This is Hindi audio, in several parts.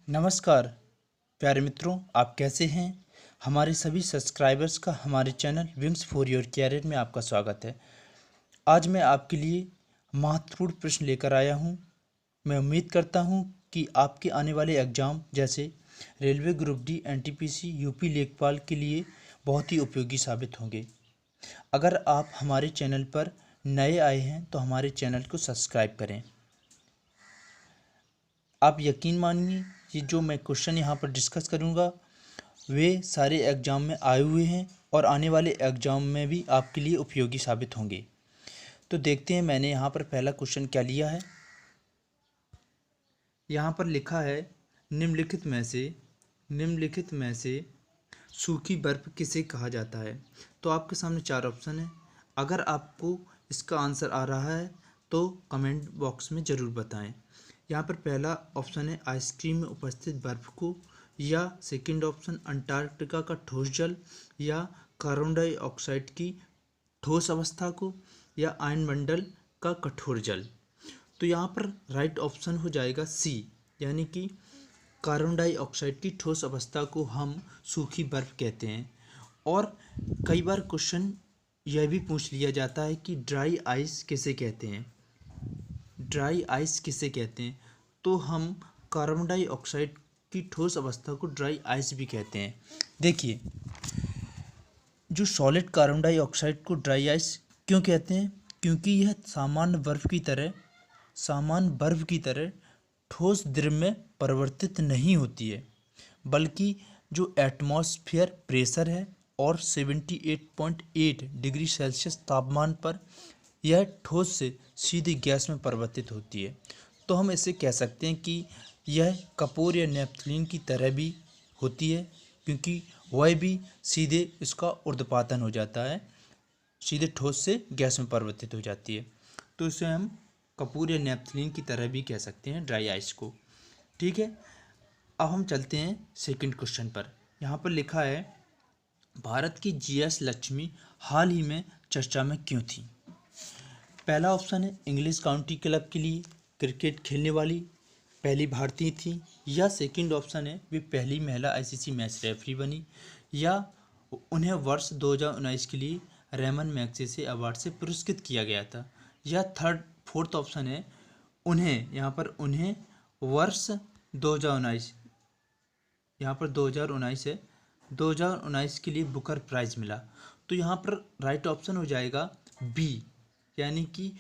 नमस्कार प्यारे मित्रों, आप कैसे हैं। हमारे सभी सब्सक्राइबर्स का हमारे channel Wings For Your Career में आपका स्वागत है। आज मैं आपके लिए महत्वपूर्ण प्रश्न लेकर आया हूं। मैं उम्मीद करता हूं कि आपके आने वाले एग्ज़ाम जैसे railway group D, NTPC, UP लेखपाल के लिए बहुत ही उपयोगी साबित होंगे। अगर आप हमारे चैनल पर नए आए हैं तो हमारे चैनल को सब्सक्राइब करें। आप यकीन मानिए कि जो मैं क्वेश्चन यहाँ पर डिस्कस करूँगा वे सारे एग्ज़ाम में आए हुए हैं और आने वाले एग्ज़ाम में भी आपके लिए उपयोगी साबित होंगे। तो देखते हैं मैंने यहाँ पर पहला क्वेश्चन क्या लिया है। यहाँ पर लिखा है निम्नलिखित में से सूखी बर्फ़ किसे कहा जाता है। तो आपके सामने चार ऑप्शन है। अगर आपको इसका आंसर आ रहा है तो कमेंट बॉक्स में ज़रूर बताएं। यहाँ पर पहला ऑप्शन है आइसक्रीम में उपस्थित बर्फ़ को, या सेकंड ऑप्शन अंटार्कटिका का ठोस जल, या कार्बन डाइऑक्साइड की ठोस अवस्था को, या आयनमंडल का कठोर जल। तो यहाँ पर राइट ऑप्शन हो जाएगा सी, यानी कि कार्बन डाइऑक्साइड की ठोस अवस्था को हम सूखी बर्फ़ कहते हैं। और कई बार क्वेश्चन यह भी पूछ लिया जाता है कि ड्राई आइस किसे कहते हैं। तो हम कार्बन डाइऑक्साइड की ठोस अवस्था को ड्राई आइस भी कहते हैं। देखिए, जो सॉलिड कार्बन डाइऑक्साइड को ड्राई आइस क्यों कहते हैं, क्योंकि यह सामान्य बर्फ की तरह ठोस द्रव में परिवर्तित नहीं होती है, बल्कि जो एटमॉस्फेयर प्रेशर है और 78.8 डिग्री सेल्सियस तापमान पर यह ठोस से सीधे गैस में परिवर्तित होती है। तो हम इसे कह सकते हैं कि यह कपूर या नेपथलीन की तरह भी होती है, क्योंकि वह भी सीधे इसका ऊर्ध्वपातन हो जाता है, सीधे ठोस से गैस में परिवर्तित हो जाती है। तो इसे हम कपूर या नेपथलीन की तरह भी कह सकते हैं ड्राई आइस को। ठीक है, अब हम चलते हैं सेकंड क्वेश्चन पर। यहाँ पर लिखा है भारत की जीएस लक्ष्मी हाल ही में चर्चा में क्यों थी। पहला ऑप्शन है इंग्लिश काउंटी क्लब के लिए क्रिकेट खेलने वाली पहली भारतीय थी, या सेकंड ऑप्शन है वे पहली महिला आईसीसी मैच रेफरी बनी, या उन्हें वर्ष 2019 के लिए रेमन मैग्सेसे अवार्ड से पुरस्कृत किया गया था, या फोर्थ ऑप्शन है उन्हें वर्ष 2019 यहाँ पर 2019 है 2019 के लिए बुकर प्राइज मिला। तो यहाँ पर राइट ऑप्शन हो जाएगा बी, यानी कि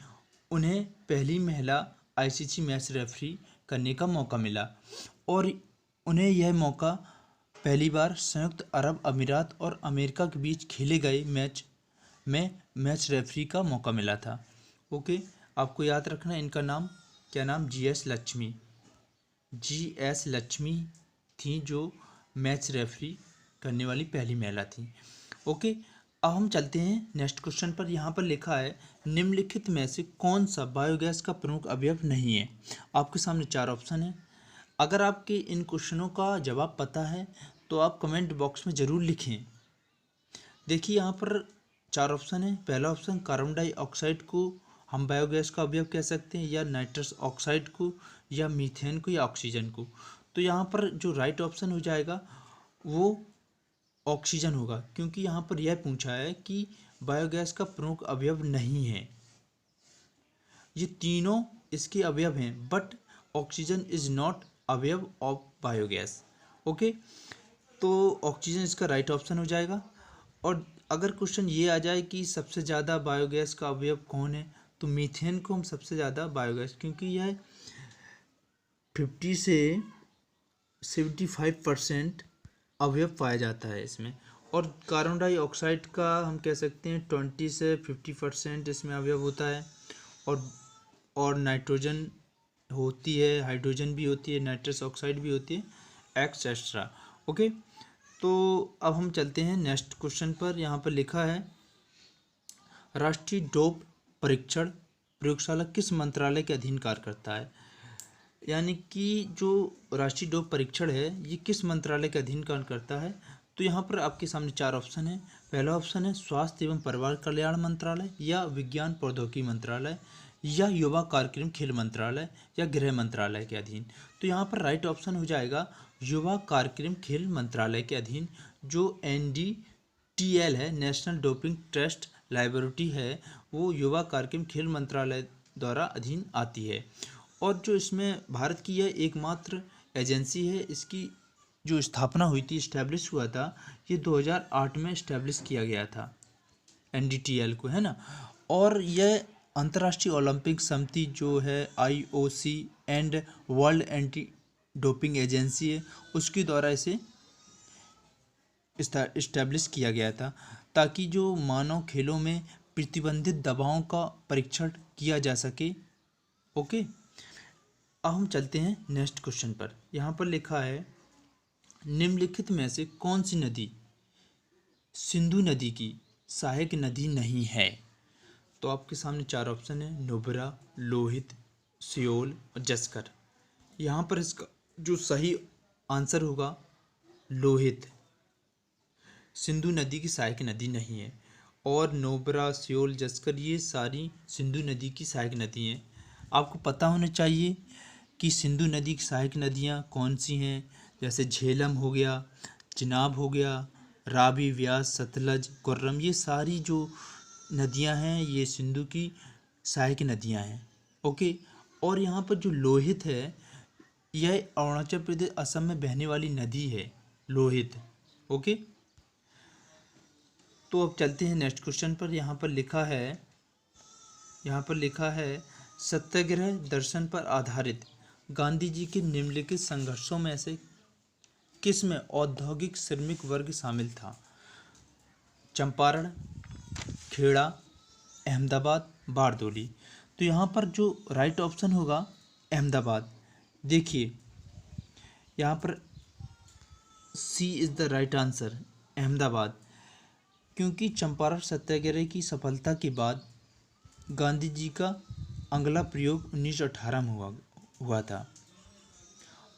उन्हें पहली महिला आईसीसी मैच रेफरी करने का मौका मिला, और उन्हें यह मौका पहली बार संयुक्त अरब अमीरात और अमेरिका के बीच खेले गए मैच में मैच रेफरी का मौका मिला था। ओके, आपको याद रखना इनका नाम जीएस लक्ष्मी थी, जो मैच रेफरी करने वाली पहली महिला थी। ओके, अब हम चलते हैं नेक्स्ट क्वेश्चन पर। यहाँ पर लिखा है निम्नलिखित में से कौन सा बायोगैस का प्रमुख अवयव नहीं है। आपके सामने चार ऑप्शन है। अगर आपके इन क्वेश्चनों का जवाब पता है तो आप कमेंट बॉक्स में ज़रूर लिखें। देखिए, यहाँ पर चार ऑप्शन है। पहला ऑप्शन कार्बन डाइऑक्साइड को हम बायोगैस का अवयव कह सकते हैं, या नाइट्रस ऑक्साइड को, या मीथेन को, या ऑक्सीजन को। तो यहाँ पर जो राइट ऑप्शन हो जाएगा वो ऑक्सीजन होगा, क्योंकि यहाँ पर यह पूछा है कि बायोगैस का प्रमुख अवयव नहीं है। ये तीनों इसके अवयव हैं, बट ऑक्सीजन इज नॉट अवयव ऑफ बायोगैस। ओके, तो ऑक्सीजन इसका राइट ऑप्शन हो जाएगा। और अगर क्वेश्चन ये आ जाए कि सबसे ज़्यादा बायोगैस का अवयव कौन है, तो मीथेन को हम सबसे ज़्यादा बायोगैस, क्योंकि यह 50 से 75% अवयव पाया जाता है इसमें। और कार्बन डाइऑक्साइड का हम कह सकते हैं 20 से 50% इसमें अवयव होता है। और नाइट्रोजन होती है, हाइड्रोजन भी होती है, नाइट्रस ऑक्साइड भी होती है, एक्सेट्रा। ओके, तो अब हम चलते हैं नेक्स्ट क्वेश्चन पर। यहाँ पर लिखा है राष्ट्रीय डोप परीक्षण प्रयोगशाला किस मंत्रालय के अधीन कार्य करता है। यानी कि जो राष्ट्रीय डोप परीक्षण है ये किस मंत्रालय के अधीन कार्य करता है। तो यहाँ पर आपके सामने चार ऑप्शन है। पहला ऑप्शन है स्वास्थ्य एवं परिवार कल्याण मंत्रालय, या विज्ञान प्रौद्योगिकी मंत्रालय, या युवा कार्यक्रम खेल मंत्रालय या गृह मंत्रालय के अधीन। तो यहाँ पर राइट ऑप्शन हो जाएगा युवा कार्यक्रम खेल मंत्रालय के अधीन। जो NDTL है, नेशनल डोपिंग टेस्ट लैबोरेटरी है, वो युवा कार्यक्रम खेल मंत्रालय द्वारा अधीन आती है। और जो इसमें भारत की यह एकमात्र एजेंसी है, इसकी जो स्थापना हुई थी, इस्टेब्लिश हुआ था, ये 2008 में इस्टेब्लिश किया गया था NDTL को, है ना। और यह अंतर्राष्ट्रीय ओलंपिक समिति जो है IOC and world anti doping agency है, उसके द्वारा इसे इस्टेब्लिश किया गया था, ताकि जो मानव खेलों में प्रतिबंधित दवाओं का परीक्षण किया जा सके। ओके, अब हम चलते हैं नेक्स्ट क्वेश्चन पर। यहाँ पर लिखा है निम्नलिखित में से कौन सी नदी सिंधु नदी की सहायक नदी नहीं है। तो आपके सामने चार ऑप्शन है, नुब्रा, लोहित, सियोल और जस्कर। यहाँ पर इसका जो सही आंसर होगा लोहित। सिंधु नदी की सहायक नदी नहीं है। और नुब्रा, सियोल, जस्कर ये सारी सिंधु नदी की सहायक नदी हैं। आपको पता होना चाहिए कि सिंधु नदी की सहायक नदियाँ कौन सी हैं, जैसे झेलम हो गया, चिनाब हो गया, रावी, व्यास, सतलज, कुर्रम, ये सारी जो नदियां हैं ये सिंधु की सहायक नदियां हैं। ओके, और यहाँ पर जो लोहित है, यह अरुणाचल प्रदेश, असम में बहने वाली नदी है लोहित। ओके, तो अब चलते हैं नेक्स्ट क्वेश्चन पर। यहाँ पर लिखा है सत्याग्रह दर्शन पर आधारित गांधी जी के निम्नलिखित संघर्षों में से किस में औद्योगिक श्रमिक वर्ग शामिल था। चंपारण, खेड़ा, अहमदाबाद, बारदोली। तो यहाँ पर जो राइट ऑप्शन होगा अहमदाबाद। देखिए यहाँ पर C is the right answer, Ahmedabad. क्योंकि चंपारण सत्याग्रह की सफलता के बाद गांधी जी का अगला प्रयोग 1918 में हुआ था,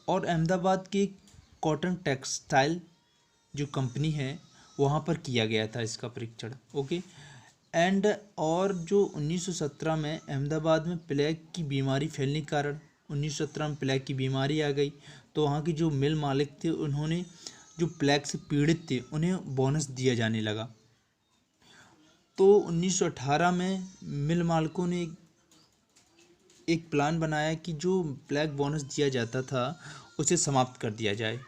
और अहमदाबाद के कॉटन टेक्सटाइल जो कंपनी है वहाँ पर किया गया था इसका परीक्षण। ओके, एंड और जो 1917 में अहमदाबाद में प्लेग की बीमारी फैलने के कारण 1917 में प्लेग की बीमारी आ गई, तो वहाँ के जो मिल मालिक थे उन्होंने जो प्लेग से पीड़ित थे उन्हें बोनस दिया जाने लगा। तो 1918 में मिल मालिकों ने एक प्लान बनाया कि जो प्लेग बोनस दिया जाता था उसे समाप्त कर दिया जाए।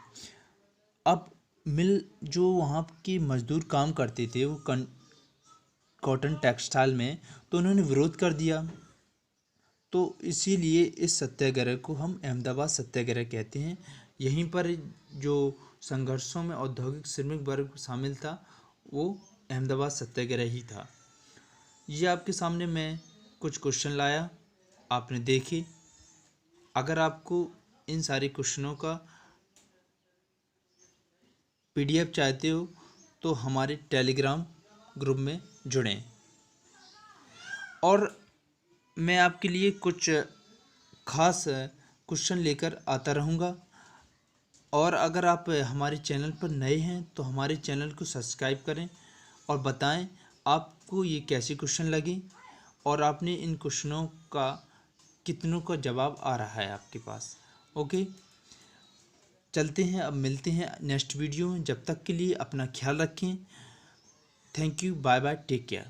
अब मिल जो वहाँ के मजदूर काम करते थे वो कॉटन टेक्सटाइल में, तो उन्होंने विरोध कर दिया। तो इसीलिए इस सत्याग्रह को हम अहमदाबाद सत्याग्रह कहते हैं। यहीं पर जो संघर्षों में औद्योगिक श्रमिक वर्ग शामिल था वो अहमदाबाद सत्याग्रह ही था। ये आपके सामने मैं कुछ क्वेश्चन लाया, आपने देखे। अगर आपको इन सारे क्वेश्चनों का PDF चाहते हो तो हमारे टेलीग्राम ग्रुप में जुड़ें, और मैं आपके लिए कुछ खास क्वेश्चन लेकर आता रहूँगा। और अगर आप हमारे चैनल पर नए हैं तो हमारे चैनल को सब्सक्राइब करें और बताएं आपको ये कैसे क्वेश्चन लगे और आपने इन क्वेश्चनों का कितनों का जवाब आ रहा है आपके पास। ओके, चलते हैं, अब मिलते हैं नेक्स्ट वीडियो में। जब तक के लिए अपना ख्याल रखें। Thank you, bye bye, take care.